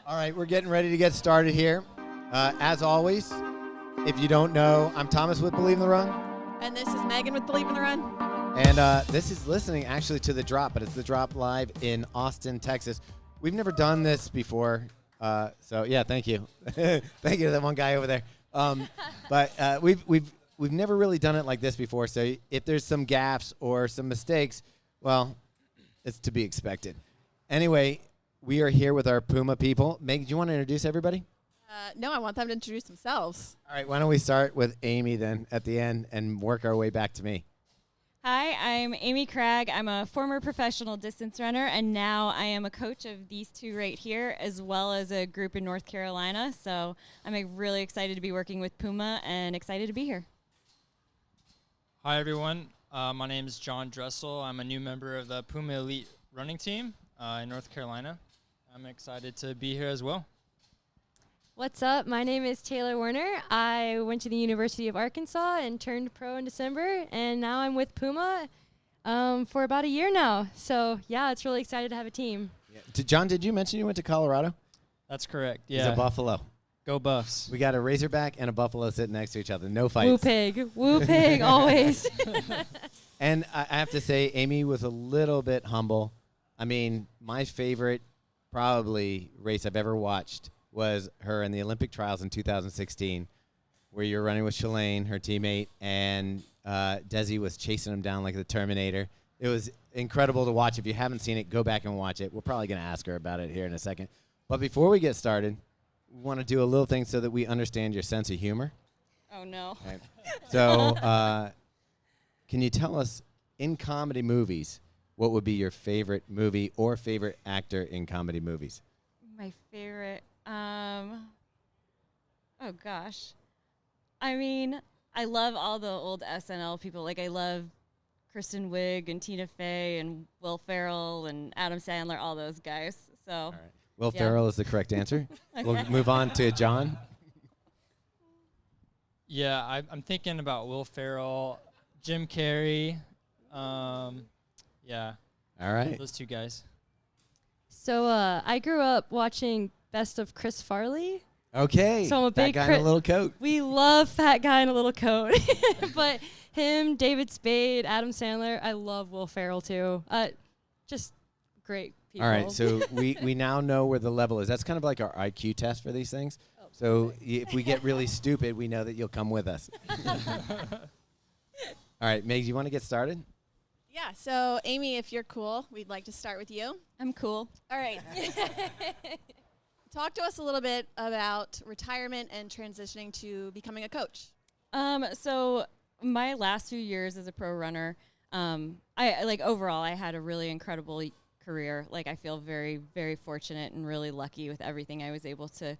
All right, we're getting ready to get started here. As always, if you don't know, I'm Thomas with Believe in the Run. And this is Meaghan with Believe in the Run. And this is listening actually to The Drop, but it's The Drop live in Austin, Texas. We've never done this before, so yeah, thank you. Thank you to that one guy over there. But we've never really done it like this before, so if there's some gaffes or some mistakes, well, it's to be expected. Anyway, we are here with our Puma people. Meg, do you want to introduce everybody? No, I want them to introduce themselves. All right, why don't we start with Amy then at the end and work our way back to me. Hi, I'm Amy Cragg. I'm a former professional distance runner, and now I am a coach of these two right here, as well as a group in North Carolina. So I'm really excited to be working with Puma and excited to be here. Hi, everyone. My name is John Dressel. I'm a new member of the Puma Elite running team in North Carolina. I'm excited to be here as well. What's up? My name is Taylor Werner. I went to the University of Arkansas and turned pro in December, and now I'm with Puma for about a year now. So, yeah, it's really excited to have a team. Yeah. John, did you mention you went to Colorado? That's correct, yeah. He's a Buffalo. Go Buffs. We got a Razorback and a Buffalo sitting next to each other. No fights. Woo pig, always. And I have to say, Amy was a little bit humble. I mean, my favorite probably race I've ever watched was her in the Olympic trials in 2016, where you're running with Shalane, her teammate, and Desi was chasing him down like the Terminator. It was incredible to watch. If you haven't seen it, go back and watch it. We're probably going to ask her about it here in a second. But before we get started, we want to do a little thing so that we understand your sense of humor. Oh, no. Right. So can you tell us, in comedy movies, what would be your favorite movie or favorite actor in comedy movies? My favorite, oh gosh. I mean, I love all the old SNL people. Like, I love Kristen Wiig and Tina Fey and Will Ferrell and Adam Sandler, all those guys. So, All right. Will Yeah. Ferrell is the correct answer. We'll move on to John. Yeah, I'm thinking about Will Ferrell, Jim Carrey. Yeah, All right. those two guys. So I grew up watching Best of Chris Farley. Okay. So I'm a That big guy in a little coat. We love Fat Guy in a Little Coat. But him, David Spade, Adam Sandler, I love Will Ferrell too. Just great people. All right, so we now know where the level is. That's kind of like our IQ test for these things. So if we get really stupid, we know that you'll come with us. All right, Meg, do you want to get started? Yeah, so Amy, if you're cool, we'd like to start with you. I'm cool. All right. Talk to us a little bit about retirement and transitioning to becoming a coach. So my last few years as a pro runner, overall, I had a really incredible career. Like, I feel very, very fortunate and really lucky with everything I was able to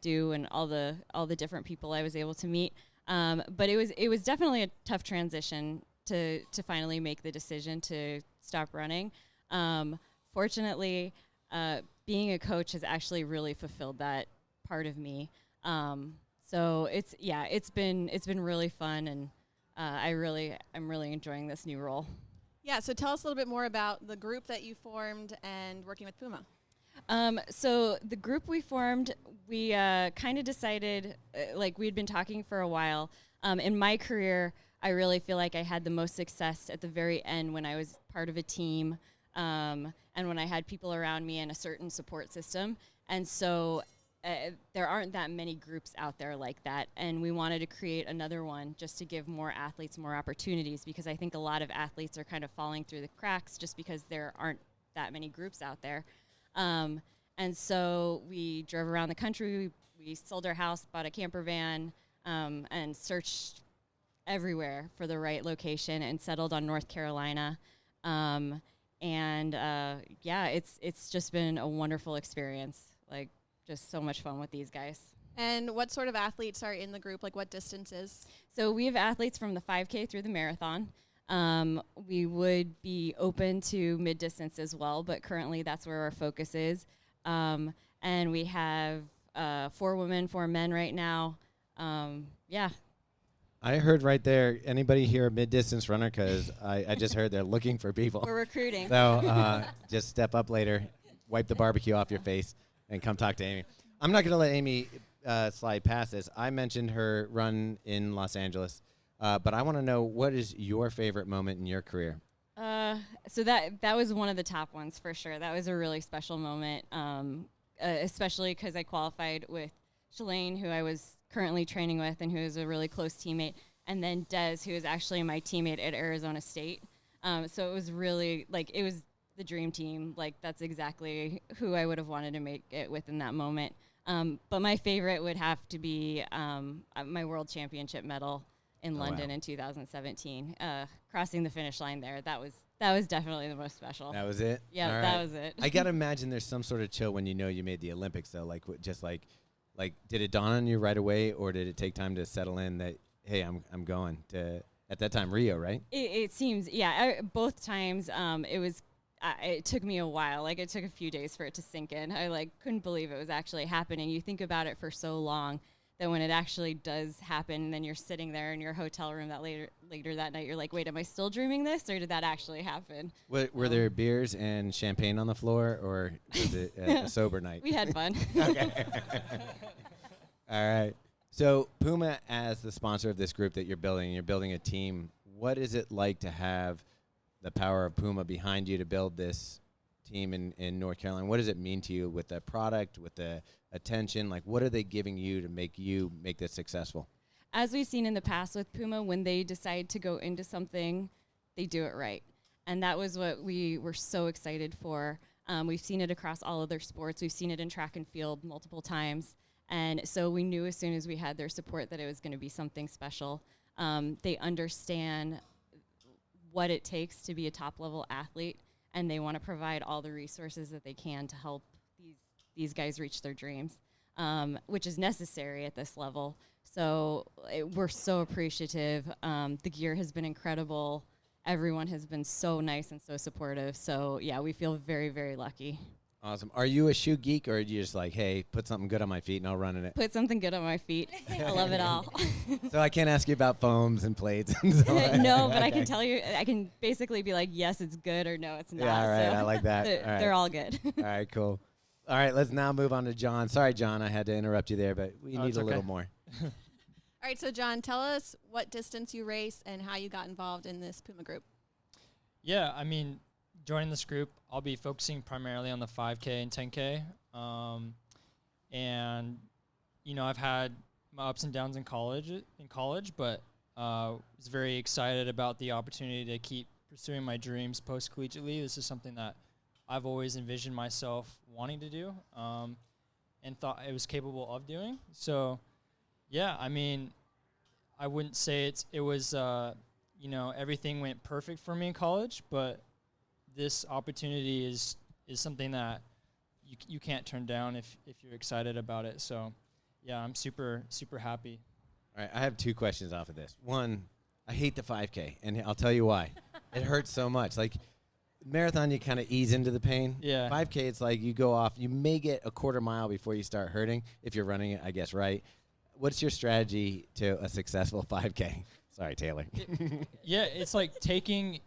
do and all the different people I was able to meet. But it was definitely a tough transition to finally make the decision to stop running. Fortunately, being a coach has actually really fulfilled that part of me. So it's been really fun, and I'm really enjoying this new role. Yeah, so tell us a little bit more about the group that you formed and working with Puma. So the group we formed, we kind of decided, we'd been talking for a while. In my career, I really feel like I had the most success at the very end when I was part of a team, and when I had people around me and a certain support system. And so there aren't that many groups out there like that, and we wanted to create another one just to give more athletes more opportunities, because I think a lot of athletes are kind of falling through the cracks just because there aren't that many groups out there. And so we drove around the country, we sold our house, bought a camper van, and searched everywhere for the right location and settled on North Carolina. It's just been a wonderful experience. Like, just so much fun with these guys. And what sort of athletes are in the group? Like, what distances? So we have athletes from the 5K through the marathon. We would be open to mid-distance as well, but currently that's where our focus is. And we have 4 women, 4 men right now. I heard right there, anybody here a mid-distance runner? Because I just heard they're looking for people. We're recruiting. So just step up later, wipe the barbecue off your face, and come talk to Amy. I'm not going to let Amy slide past this. I mentioned her run in Los Angeles, but I want to know, what is your favorite moment in your career? So that was one of the top ones for sure. That was a really special moment, especially because I qualified with Shalane, who I was currently training with and who is a really close teammate, and then Des, who is actually my teammate at Arizona State. So it was really, like, it was the dream team. Like, that's exactly who I would have wanted to make it with in that moment. But my favorite would have to be my world championship medal in London in 2017. Crossing the finish line there, that was definitely the most special. That was it? Yeah, All that right. was it. I got to imagine there's some sort of chill when you know you made the Olympics, though. Like, like, did it dawn on you right away, or did it take time to settle in that, hey, I'm going to, at that time, Rio, right? It seems, yeah. Both times, it took me a while. Like, it took a few days for it to sink in. I couldn't believe it was actually happening. You think about it for so long that when it actually does happen, then you're sitting there in your hotel room that later that night, you're like, wait, am I still dreaming this, or did that actually happen? Were there beers and champagne on the floor, or was it a sober night? We had fun. Okay. All right. So Puma, as the sponsor of this group that you're building a team, what is it like to have the power of Puma behind you to build this team in North Carolina? What does it mean to you with the product, with the attention? Like, what are they giving you to make this successful? As we've seen in the past with Puma, when they decide to go into something, they do it right. And that was what we were so excited for. We've seen it across all other sports. We've seen it in track and field multiple times. And so we knew as soon as we had their support that it was going to be something special. They understand what it takes to be a top-level athlete, and they want to provide all the resources that they can to help these guys reach their dreams, which is necessary at this level. So we're so appreciative. The gear has been incredible. Everyone has been so nice and so supportive. So, yeah, we feel very, very lucky. Awesome. Are you a shoe geek, or are you just like, hey, put something good on my feet and I'll run in it? Put something good on my feet. I love it all. So I can't ask you about foams and plates. And so No, but okay. I can tell you, I can basically be like, yes, it's good, or no, it's not. Yeah, all right. So I like that. they're all good. All right, cool. All right, let's now move on to John. Sorry, John, I had to interrupt you there, but we need it's a okay. little more. All right, so John, tell us what distance you race and how you got involved in this Puma group. Yeah, I mean, joining this group, I'll be focusing primarily on the 5K and 10K. And, you know, I've had my ups and downs in college, but was very excited about the opportunity to keep pursuing my dreams post-collegiately. This is something that I've always envisioned myself wanting to do and thought I was capable of doing. So, yeah, I mean, I wouldn't say it was, you know, everything went perfect for me in college, but this opportunity is something that you can't turn down if you're excited about it. So, yeah, I'm super, super happy. All right, I have two questions off of this. One, I hate the 5K, and I'll tell you why. It hurts so much. Like, marathon, you kind of ease into the pain. Yeah. 5K, it's like you go off. You may get a quarter mile before you start hurting if you're running it, I guess, right? What's your strategy to a successful 5K? Sorry, Taylor. Yeah, it's like taking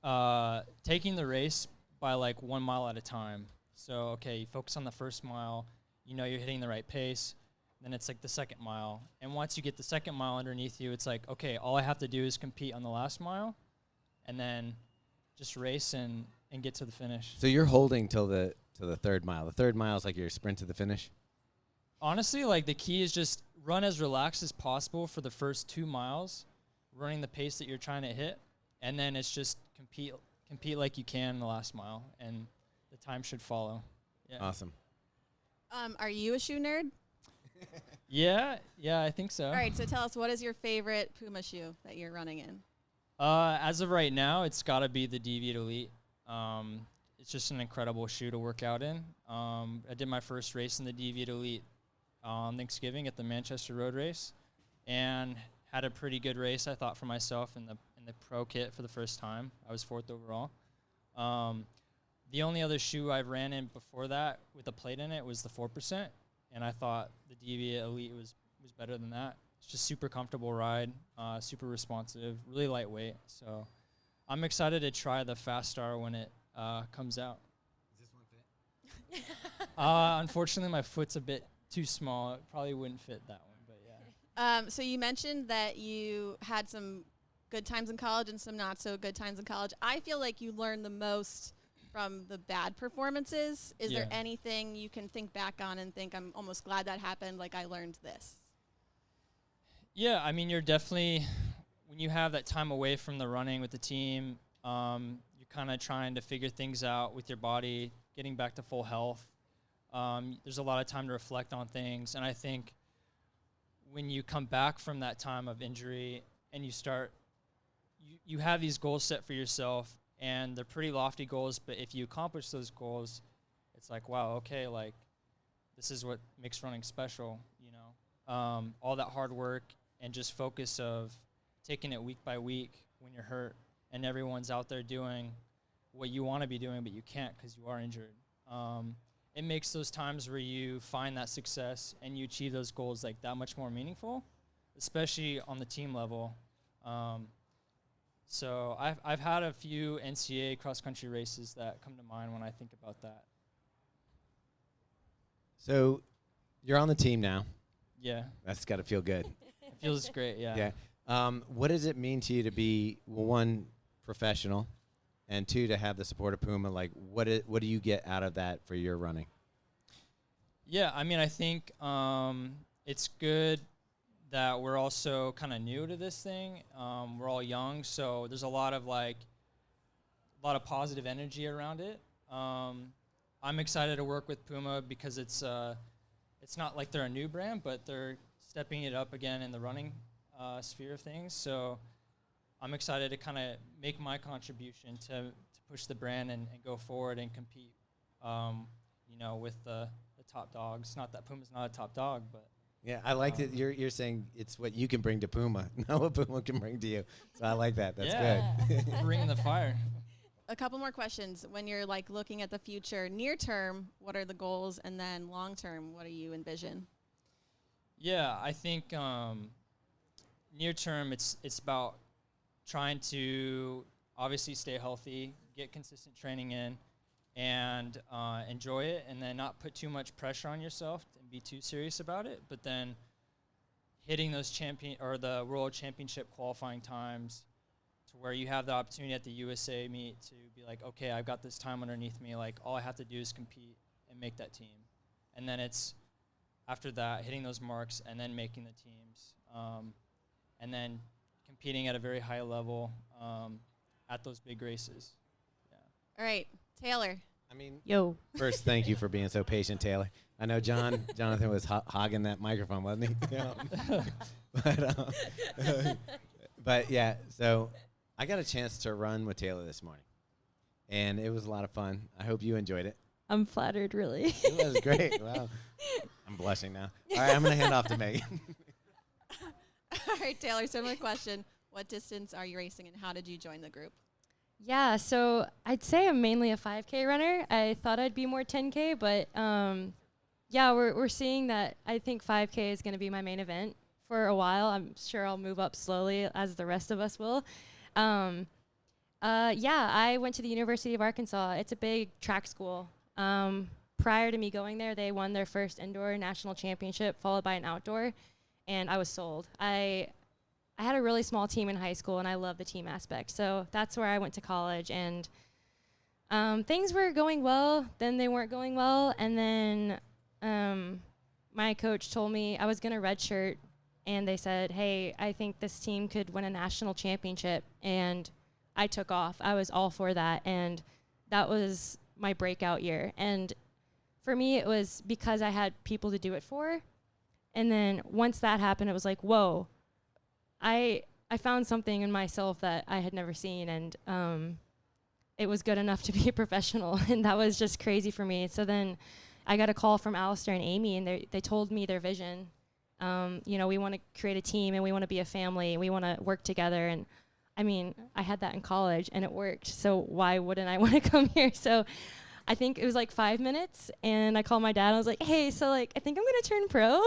the race by like 1 mile at a time. So, okay, you focus on the first mile, you know you're hitting the right pace, then it's like the second mile. And once you get the second mile underneath you, it's like, okay, all I have to do is compete on the last mile and then just race and get to the finish. So you're holding till the third mile. The third mile is like your sprint to the finish? Honestly, like the key is just run as relaxed as possible for the first 2 miles, running the pace that you're trying to hit, and then it's just compete like you can in the last mile, and the time should follow. Yeah. Awesome. Are you a shoe nerd? Yeah, I think so. All right, so tell us, what is your favorite Puma shoe that you're running in? As of right now, it's got to be the Deviate Elite. It's just an incredible shoe to work out in. I did my first race in the Deviate Elite on Thanksgiving at the Manchester Road Race, and had a pretty good race, I thought, for myself in the pro kit for the first time. I was 4th overall. The only other shoe I've ran in before that with a plate in it was the 4%, and I thought the Deviate Elite was better than that. It's just super comfortable ride, super responsive, really lightweight. So I'm excited to try the Fast-R when it comes out. Does this one fit? Unfortunately, my foot's a bit too small. It probably wouldn't fit that one, but yeah. So you mentioned that you had some good times in college and some not so good times in college. I feel like you learned the most from the bad performances. Is there anything you can think back on and think, I'm almost glad that happened, like I learned this? Yeah, I mean, you're definitely, when you have that time away from the running with the team, you're kind of trying to figure things out with your body, getting back to full health. There's a lot of time to reflect on things, and I think when you come back from that time of injury and you start, you have these goals set for yourself, and they're pretty lofty goals, but if you accomplish those goals, it's like, wow, okay, like, this is what makes running special, you know? All that hard work and just focus of taking it week by week when you're hurt, and everyone's out there doing what you want to be doing, but you can't because you are injured. It makes those times where you find that success and you achieve those goals like that much more meaningful, especially on the team level. So I've had a few NCAA cross-country races that come to mind when I think about that. So you're on the team now. Yeah. That's got to feel good. It feels great, yeah. Yeah. What does it mean to you to be, well, one, professional, and two, to have the support of Puma? Like, what do you get out of that for your running? Yeah, I mean, I think it's good that we're also kind of new to this thing. We're all young, so there's a lot of positive energy around it. I'm excited to work with Puma because it's not like they're a new brand, but they're stepping it up again in the running sphere of things. So I'm excited to kind of make my contribution to push the brand and go forward and compete, with the top dogs. Not that Puma's not a top dog, but. Yeah, I like that you're saying it's what you can bring to Puma, not what Puma can bring to you. So I like that. That's good. Bringing the fire. A couple more questions. When you're like looking at the future, near term, what are the goals? And then long term, what do you envision? Yeah, I think near term, it's about trying to obviously stay healthy, get consistent training in, and enjoy it, and then not put too much pressure on yourself and be too serious about it. But then hitting those the World Championship qualifying times, to where you have the opportunity at the USA meet to be like, okay, I've got this time underneath me. Like, all I have to do is compete and make that team. And then it's after that, hitting those marks and then making the teams, and then competing at a very high level at those big races. Yeah. All right, Taylor. Yo. First, thank you for being so patient, Taylor. I know Jonathan was hogging that microphone, wasn't he? But yeah, so I got a chance to run with Taylor this morning, and it was a lot of fun. I hope you enjoyed it. I'm flattered, really. It was great. Wow. I'm blushing now. All right, I'm going to hand off to Meaghan. All right, Taylor, similar question. What distance are you racing, and how did you join the group? Yeah, so I'd say I'm mainly a 5K runner. I thought I'd be more 10K, but we're seeing that I think 5K is going to be my main event for a while. I'm sure I'll move up slowly, as the rest of us will. I went to the University of Arkansas. It's a big track school. Prior to me going there, they won their first indoor national championship, followed by an outdoor, and I was sold. I had a really small team in high school, and I love the team aspect. So that's where I went to college, and things were going well, then they weren't going well, and then my coach told me I was going to redshirt, and they said, hey, I think this team could win a national championship, and I took off. I was all for that, and that was my breakout year. And for me, it was because I had people to do it for, and then once that happened, it was like, whoa, I found something in myself that I had never seen, and it was good enough to be a professional, and that was just crazy for me. So then I got a call from Alistair and Amy, and they told me their vision. We want to create a team, and we want to be a family, and we want to work together. And I mean, I had that in college, and it worked. So why wouldn't I want to come here? So I think it was like 5 minutes, and I called my dad. I was like, hey, so like I think I'm going to turn pro.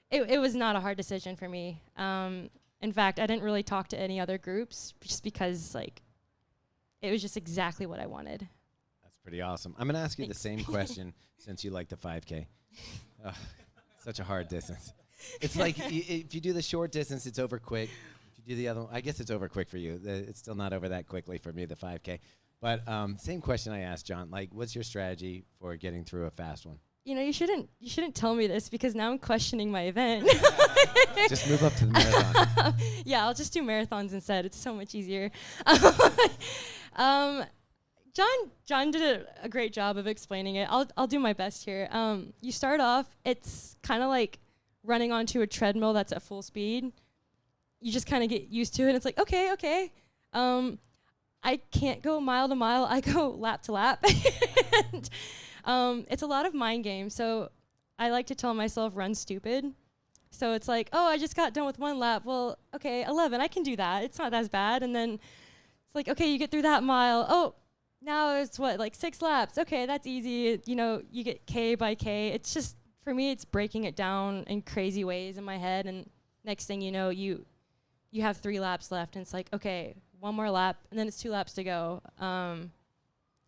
It was not a hard decision for me. In fact, I didn't really talk to any other groups just because like it was just exactly what I wanted. Pretty awesome. I'm going to ask you the same question since you like the 5K. Ugh, such a hard distance. It's like if you do the short distance, it's over quick. If you do the other one, I guess it's over quick for you. It's still not over that quickly for me, the 5K. But same question I asked John. Like, what's your strategy for getting through a fast one? You shouldn't tell me this because now I'm questioning my event. Just move up to the marathon. Yeah, I'll just do marathons instead. It's so much easier. John did a great job of explaining it. I'll do my best here. You start off, it's kind of like running onto a treadmill that's at full speed. You just kind of get used to it. It's like, okay. I can't go mile to mile. I go lap to lap. And, it's a lot of mind games. So I like to tell myself, run stupid. So it's like, oh, I just got done with one lap. Well, okay, 11, I can do that. It's not as bad. And then it's like, okay, you get through that mile. Oh, now it's like 6 laps. Okay, that's easy. You get K by K. It's just, for me, it's breaking it down in crazy ways in my head. And next thing you know, you have 3 laps left. And it's like, okay, 1 more lap. And then it's 2 laps to go.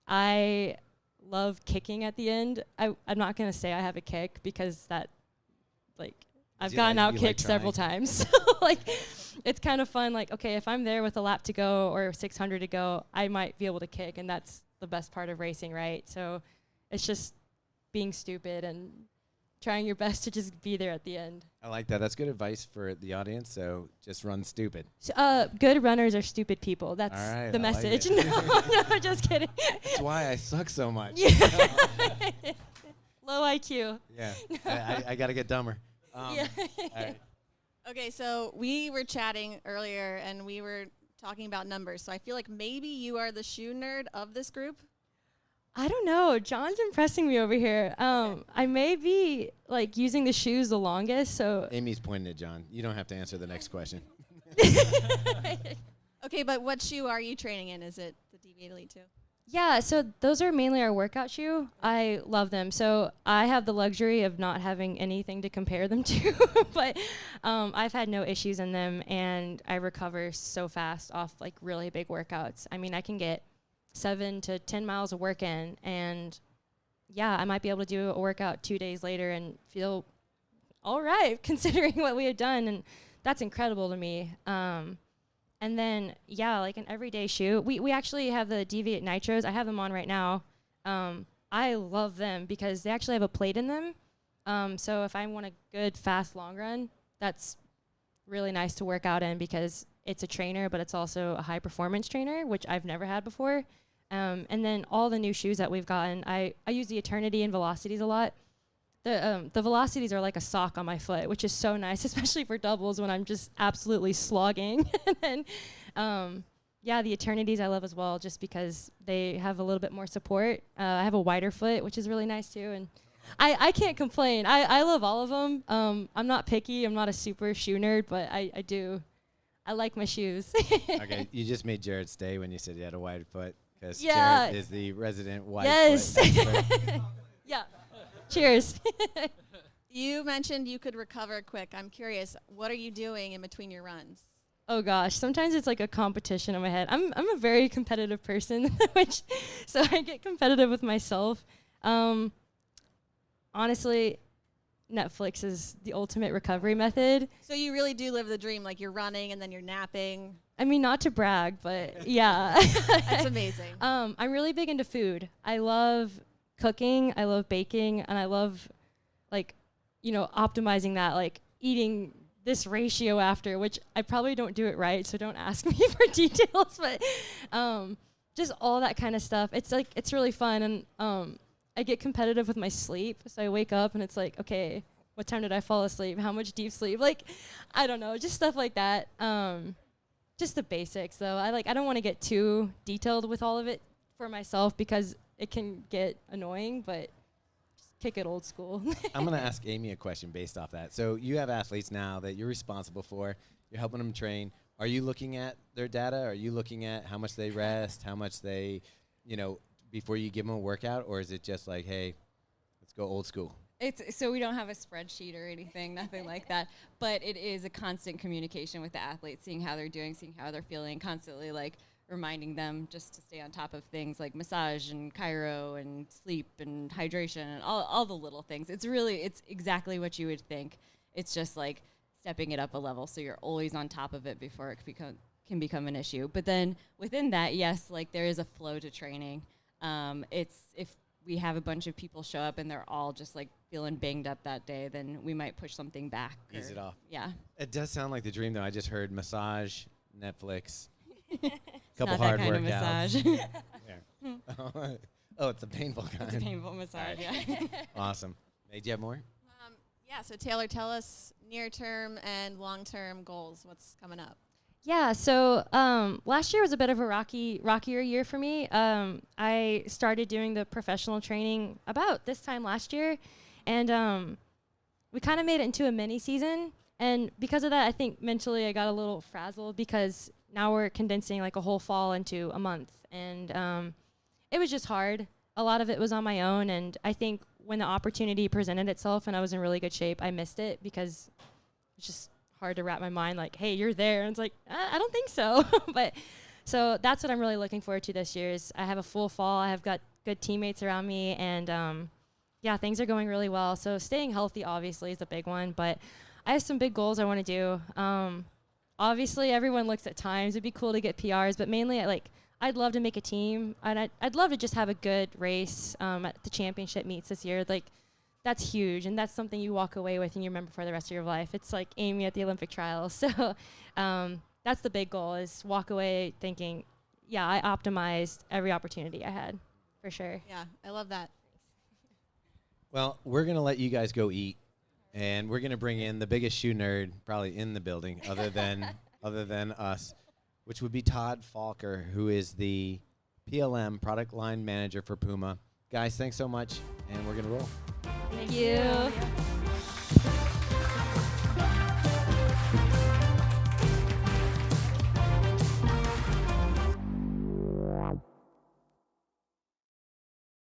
I love kicking at the end. I'm not going to say I have a kick because that, I've gotten out kicked several times. So, it's kind of fun. Like, okay, if I'm there with a lap to go or 600 to go, I might be able to kick, and that's the best part of racing, right? So it's just being stupid and trying your best to just be there at the end. I like that. That's good advice for the audience. So just run stupid. So, good runners are stupid people. That's the message. Like No, just kidding. That's why I suck so much. Yeah. Low IQ. Yeah. I got to get dumber. Yeah. All right. Okay, so we were chatting earlier, and we were talking about numbers. So I feel like maybe you are the shoe nerd of this group. I don't know. John's impressing me over here. I may be using the shoes the longest. So Amy's pointing at John. You don't have to answer the next question. Okay, but what shoe are you training in? Is it the Deviate Elite 2? Yeah, so those are mainly our workout shoe. I love them. So I have the luxury of not having anything to compare them to, but I've had no issues in them, and I recover so fast off really big workouts. I mean, I can get 7 to 10 miles of work in, and yeah, I might be able to do a workout 2 days later and feel all right considering what we had done, and that's incredible to me. And then, yeah, an everyday shoe. We actually have the Deviate Nitros. I have them on right now. I love them because they actually have a plate in them. So if I want a good, fast, long run, that's really nice to work out in because it's a trainer, but it's also a high-performance trainer, which I've never had before. And then all the new shoes that we've gotten, I use the Eternity and Velocities a lot. The Velocities are like a sock on my foot, which is so nice, especially for doubles when I'm just absolutely slogging. And then, yeah, the Eternities I love as well, just because they have a little bit more support. I have a wider foot, which is really nice too. And I can't complain. I love all of them. I'm not picky. I'm not a super shoe nerd, but I like my shoes. Okay, you just made Jared stay when you said you had a wide foot because Yeah. Jared is the resident wide Yes. foot expert. Yeah. Cheers. You mentioned you could recover quick. I'm curious, what are you doing in between your runs? Oh gosh, sometimes it's like a competition in my head. I'm a very competitive person, so I get competitive with myself. Honestly, Netflix is the ultimate recovery method. So you really do live the dream, like you're running and then you're napping. I mean, not to brag, but yeah. That's amazing. I'm really big into food. I love cooking, I love baking, and I love optimizing that, eating this ratio after, which I probably don't do it right, so don't ask me for details, but just all that kind of stuff. It's really fun, and I get competitive with my sleep, so I wake up and it's like, okay, what time did I fall asleep? How much deep sleep? I don't know, just stuff like that. Just the basics, though. I don't want to get too detailed with all of it for myself because it can get annoying, but just kick it old school. I'm going to ask Amy a question based off that. So you have athletes now that you're responsible for. You're helping them train. Are you looking at their data? Are you looking at how much they rest, how much they, before you give them a workout? Or is it just like, hey, let's go old school? So we don't have a spreadsheet or anything, nothing like that. But it is a constant communication with the athletes, seeing how they're doing, seeing how they're feeling, constantly reminding them just to stay on top of things like massage and chiro and sleep and hydration and all the little things. It's exactly what you would think. It's just like stepping it up a level so you're always on top of it before it can become an issue. But then within that, yes, like there is a flow to training. It's if we have a bunch of people show up and they're all just like feeling banged up that day, then we might push something back. Ease it off. Yeah. It does sound like the dream, though. I just heard massage, Netflix, Not couple that hard kind of workouts. massage. Oh, it's a painful kind. It's a painful massage, yeah. Awesome. Hey, do you have more? Yeah, so Taylor, tell us near-term and long-term goals. What's coming up? Yeah, so last year was a bit of a rockier year for me. I started doing the professional training about this time last year, and we kind of made it into a mini season. And because of that, I think mentally I got a little frazzled because now we're condensing like a whole fall into a month. And it was just hard. A lot of it was on my own, and I think when the opportunity presented itself and I was in really good shape, I missed it because it's just hard to wrap my mind like, hey, you're there. And it's like, I don't think so. But so that's what I'm really looking forward to this year is I have a full fall. I have got good teammates around me, and yeah, things are going really well. So staying healthy obviously is a big one, but I have some big goals I want to do. Obviously everyone looks at times. It'd be cool to get PRs, but mainly I'd love to make a team, and I'd love to just have a good race at the championship meets this year. Like, that's huge, and that's something you walk away with and you remember for the rest of your life. It's like Amy at the Olympic trials. So that's the big goal, is walk away thinking, yeah, I optimized every opportunity I had, for sure. Yeah, I love that. Well, we're going to let you guys go eat, and we're going to bring in the biggest shoe nerd probably in the building other than us, which would be Todd Falker, who is the PLM product line manager for Puma. Guys, thanks so much, and we're going to roll. Thank you.